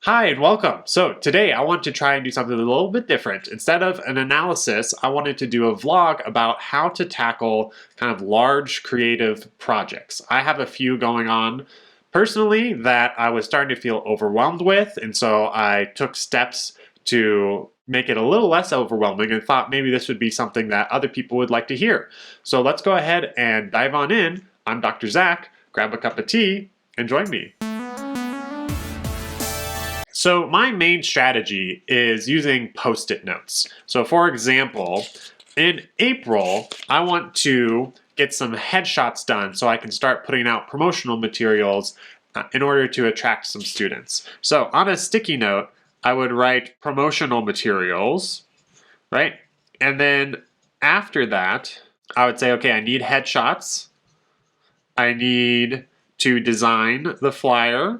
Hi and welcome. So today I want to try and do something a little bit different. Instead of an analysis, I wanted to do a vlog about how to tackle kind of large creative projects. I have a few going on personally that I was starting to feel overwhelmed with, and so I took steps to make it a little less overwhelming and thought maybe this would be something that other people would like to hear. So let's go ahead and dive on in. I'm Dr. Zach. Grab a cup of tea and join me. So my main strategy is using Post-it notes. So for example, in April, I want to get some headshots done so I can start putting out promotional materials in order to attract some students. So on a sticky note, I would write promotional materials, right? And then after that, I would say, okay, I need headshots. I need to design the flyer.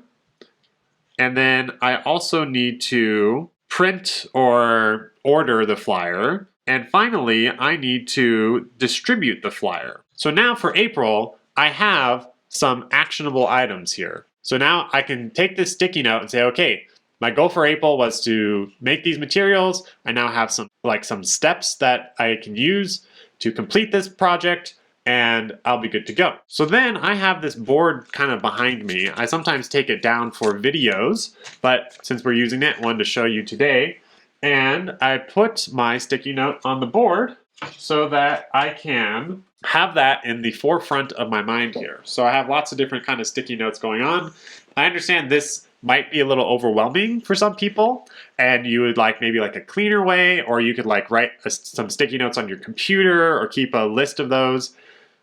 And then I also need to print or order the flyer. And finally, I need to distribute the flyer. So now for April, I have some actionable items here. So now I can take this sticky note and say, okay, my goal for April was to make these materials. I now have some steps that I can use to complete this project, and I'll be good to go. So then I have this board kind of behind me. I sometimes take it down for videos, but since we're using it, I wanted to show you today. And I put my sticky note on the board so that I can have that in the forefront of my mind here. So I have lots of different kind of sticky notes going on. I understand this might be a little overwhelming for some people, and you would like maybe like a cleaner way, or you could like write some sticky notes on your computer or keep a list of those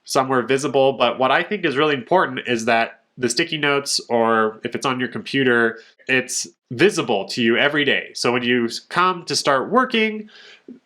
somewhere visible. But what I think is really important is that the sticky notes, or if it's on your computer, it's visible to you every day. So when you come to start working,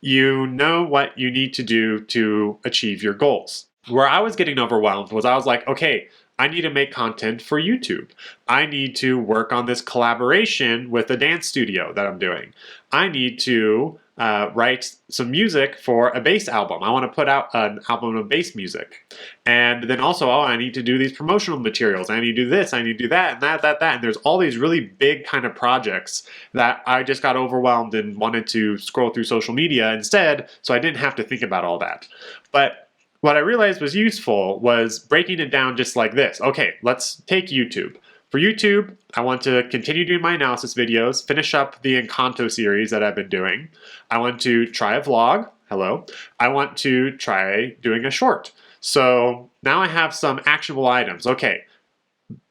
you know what you need to do to achieve your goals. Where I was getting overwhelmed was I was like, okay, I need to make content for YouTube. I need to work on this collaboration with a dance studio that I'm doing. I need to write some music for a bass album. I want to put out an album of bass music. And then also, oh, I need to do these promotional materials. I need to do this, I need to do that, and that. And there's all these really big kind of projects that I just got overwhelmed and wanted to scroll through social media instead, so I didn't have to think about all that. But what I realized was useful was breaking it down just like this. Okay, let's take YouTube. For YouTube, I want to continue doing my analysis videos, finish up the Encanto series that I've been doing. I want to try a vlog. Hello. I want to try doing a short. So now I have some actionable items. Okay,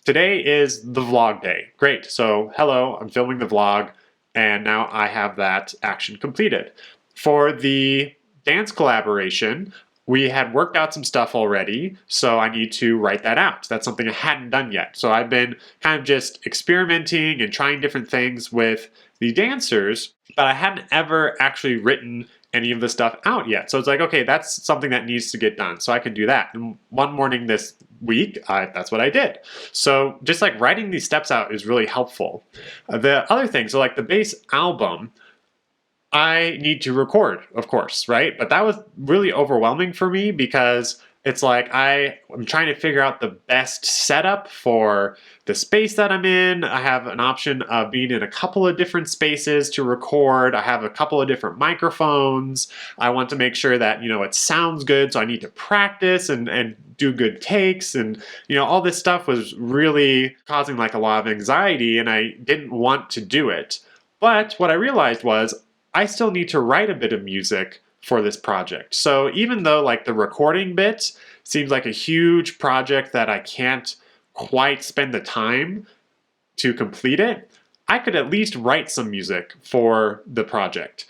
today is the vlog day. Great. So hello, I'm filming the vlog, and now I have that action completed. For the dance collaboration, we had worked out some stuff already, so I need to write that out. That's something I hadn't done yet. So I've been kind of just experimenting and trying different things with the dancers, but I hadn't ever actually written any of the stuff out yet. So it's like, okay, that's something that needs to get done. So I can do that. And one morning this week, that's what I did. So just like writing these steps out is really helpful. The other thing, so like the bass album, I need to record, of course, right? But that was really overwhelming for me because it's like I'm trying to figure out the best setup for the space that I'm in. I have an option of being in a couple of different spaces to record. I have a couple of different microphones. I want to make sure that, it sounds good, so I need to practice and do good takes. And, all this stuff was really causing like a lot of anxiety, and I didn't want to do it. But what I realized was I still need to write a bit of music for this project. So even though like the recording bit seems like a huge project that I can't quite spend the time to complete it, I could at least write some music for the project.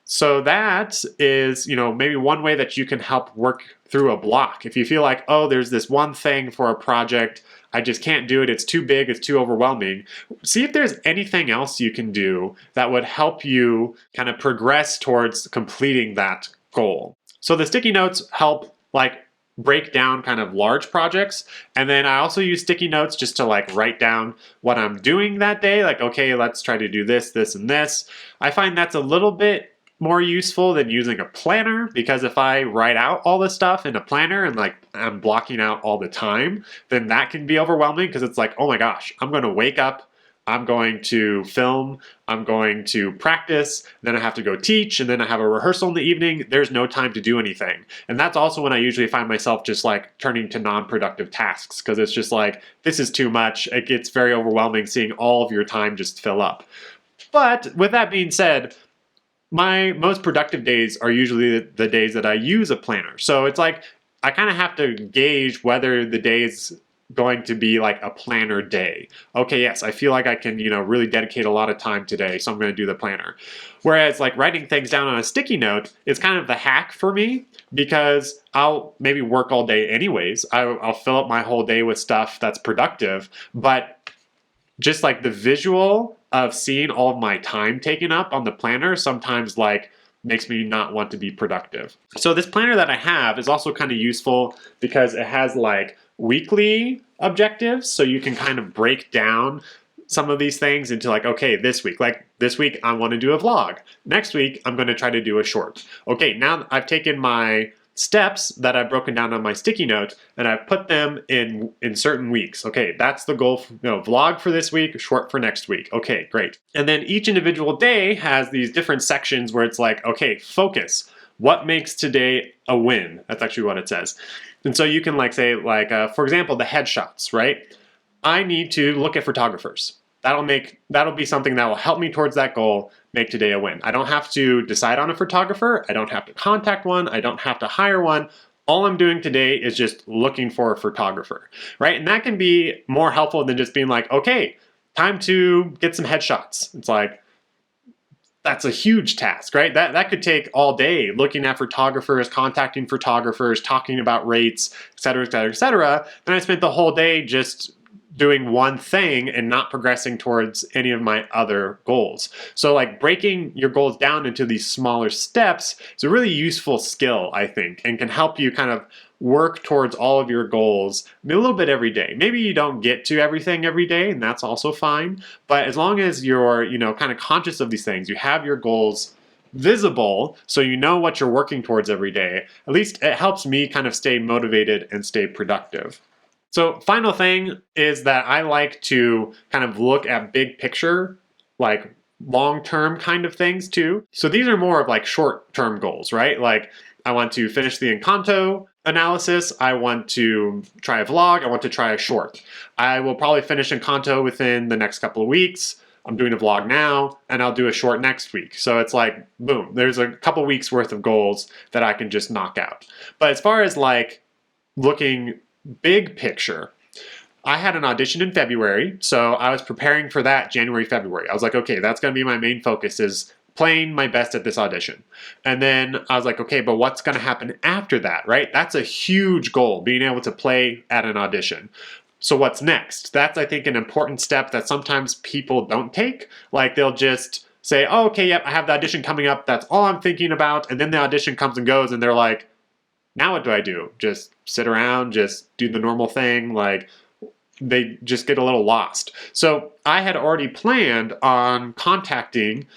So that is, maybe one way that you can help work through a block. If you feel like, oh, there's this one thing for a project, I just can't do it, it's too big, it's too overwhelming. See if there's anything else you can do that would help you kind of progress towards completing that goal. So the sticky notes help like break down kind of large projects. And then I also use sticky notes just to like write down what I'm doing that day. Like, okay, let's try to do this, this, and this. I find that's a little bit more useful than using a planner, because if I write out all this stuff in a planner and like I'm blocking out all the time, then that can be overwhelming because it's like, oh my gosh, I'm going to wake up, I'm going to film, I'm going to practice, then I have to go teach, and then I have a rehearsal in the evening. There's no time to do anything. And that's also when I usually find myself just like turning to non-productive tasks, because it's just like, this is too much. It gets very overwhelming seeing all of your time just fill up. But with that being said, my most productive days are usually the days that I use a planner. So it's like, I kind of have to gauge whether the day is going to be like a planner day. Okay, yes, I feel like I can, really dedicate a lot of time today, so I'm going to do the planner. Whereas like writing things down on a sticky note is kind of the hack for me, because I'll maybe work all day anyways. I'll fill up my whole day with stuff that's productive, but just like the visual of seeing all of my time taken up on the planner sometimes like makes me not want to be productive. So this planner that I have is also kind of useful because it has like weekly objectives, so you can kind of break down some of these things into like, okay, this week I want to do a vlog. Next week, I'm going to try to do a short. Okay, now I've taken my steps that I've broken down on my sticky note and I've put them in certain weeks. Okay, that's the goal. Vlog for this week, short for next week. Okay, great. And then each individual day has these different sections where it's like, okay, focus. What makes today a win? That's actually what it says. And so you can like say, like, for example, the headshots, right? I need to look at photographers. That'll be something that will help me towards that goal, make today a win. I don't have to decide on a photographer. I don't have to contact one. I don't have to hire one. All I'm doing today is just looking for a photographer, right? And that can be more helpful than just being like, okay, time to get some headshots. It's like, that's a huge task, right? That could take all day, looking at photographers, contacting photographers, talking about rates, et cetera, et cetera, et cetera. Then I spent the whole day just doing one thing and not progressing towards any of my other goals. So like breaking your goals down into these smaller steps is a really useful skill, I think, and can help you kind of work towards all of your goals a little bit every day. Maybe you don't get to everything every day, and that's also fine. But as long as you're, kind of conscious of these things, you have your goals visible so you know what you're working towards every day, at least it helps me kind of stay motivated and stay productive. So final thing is that I like to kind of look at big picture, like long-term kind of things too. So these are more of like short-term goals, right? Like I want to finish the Encanto analysis. I want to try a vlog. I want to try a short. I will probably finish Encanto within the next couple of weeks. I'm doing a vlog now and I'll do a short next week. So it's like, boom, there's a couple weeks worth of goals that I can just knock out. But as far as like looking big picture, I had an audition in February, so I was preparing for that January, February. I was like, okay, that's going to be my main focus, is playing my best at this audition. And then I was like, okay, but what's going to happen after that, right? That's a huge goal, being able to play at an audition. So what's next? That's, I think, an important step that sometimes people don't take. Like they'll just say, oh, okay, yep, I have the audition coming up. That's all I'm thinking about. And then the audition comes and goes and they're like, now what do I do? Just sit around, just do the normal thing? Like they just get a little lost. So I had already planned on contacting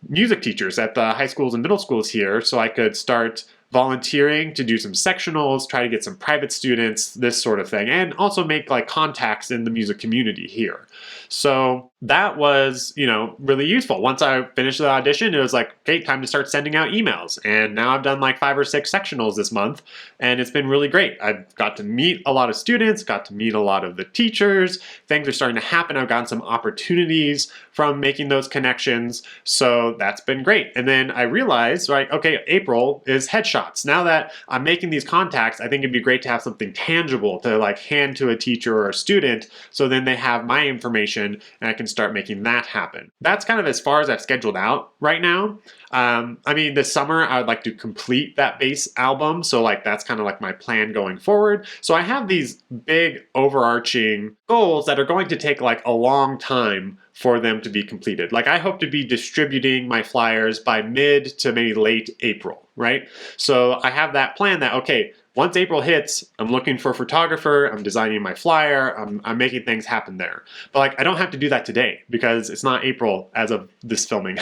music teachers at the high schools and middle schools here so I could start volunteering to do some sectionals, try to get some private students, this sort of thing, and also make like contacts in the music community here. So that was, really useful. Once I finished the audition, it was like, okay, time to start sending out emails. And now I've done like 5 or 6 sectionals this month, and it's been really great. I've got to meet a lot of students, got to meet a lot of the teachers. Things are starting to happen. I've gotten some opportunities from making those connections. So that's been great. And then I realized, right, okay, April is headshots. Now that I'm making these contacts, I think it'd be great to have something tangible to like hand to a teacher or a student, so then they have my information and I can start making that happen. That's kind of as far as I've scheduled out right now. This summer I would like to complete that base album, so like that's kind of like my plan going forward. So I have these big overarching goals that are going to take like a long time for them to be completed. Like I hope to be distributing my flyers by mid to maybe late April, right? So I have that plan that, okay, once April hits, I'm looking for a photographer, I'm designing my flyer, I'm making things happen there. But like I don't have to do that today because it's not April as of this filming.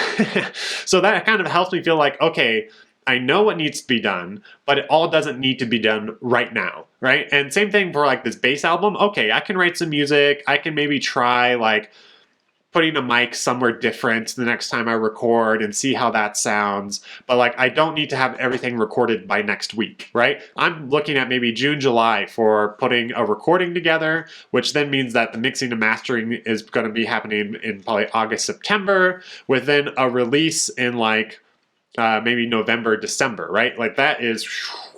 So that kind of helps me feel like, okay, I know what needs to be done, but it all doesn't need to be done right now, right? And same thing for like this base album. Okay, I can write some music, I can maybe try like putting a mic somewhere different the next time I record and see how that sounds. But like, I don't need to have everything recorded by next week, right? I'm looking at maybe June, July for putting a recording together, which then means that the mixing and mastering is going to be happening in probably August, September, with then a release in like maybe November, December, right? Like that is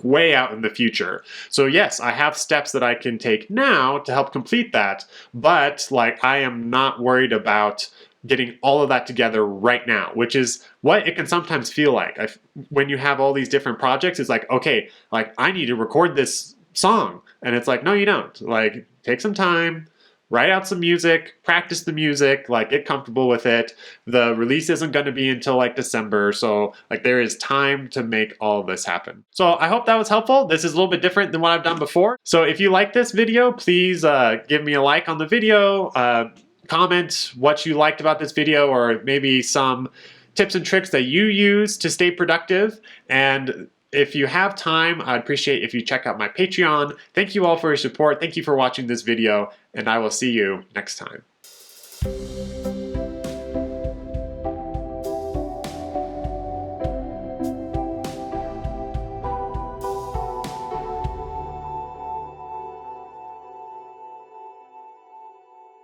way out in the future. So yes, I have steps that I can take now to help complete that, but like I am not worried about getting all of that together right now, which is what it can sometimes feel like. When you have all these different projects, it's like, okay, like I need to record this song. And it's like, no, you don't. Like, take some time, write out some music, practice the music, like get comfortable with it. The release isn't going to be until like December, so like there is time to make all of this happen. So I hope that was helpful. This is a little bit different than what I've done before. So if you like this video, please give me a like on the video, comment what you liked about this video, or maybe some tips and tricks that you use to stay productive. And if you have time, I'd appreciate if you check out my Patreon. Thank you all for your support. Thank you for watching this video, and I will see you next time.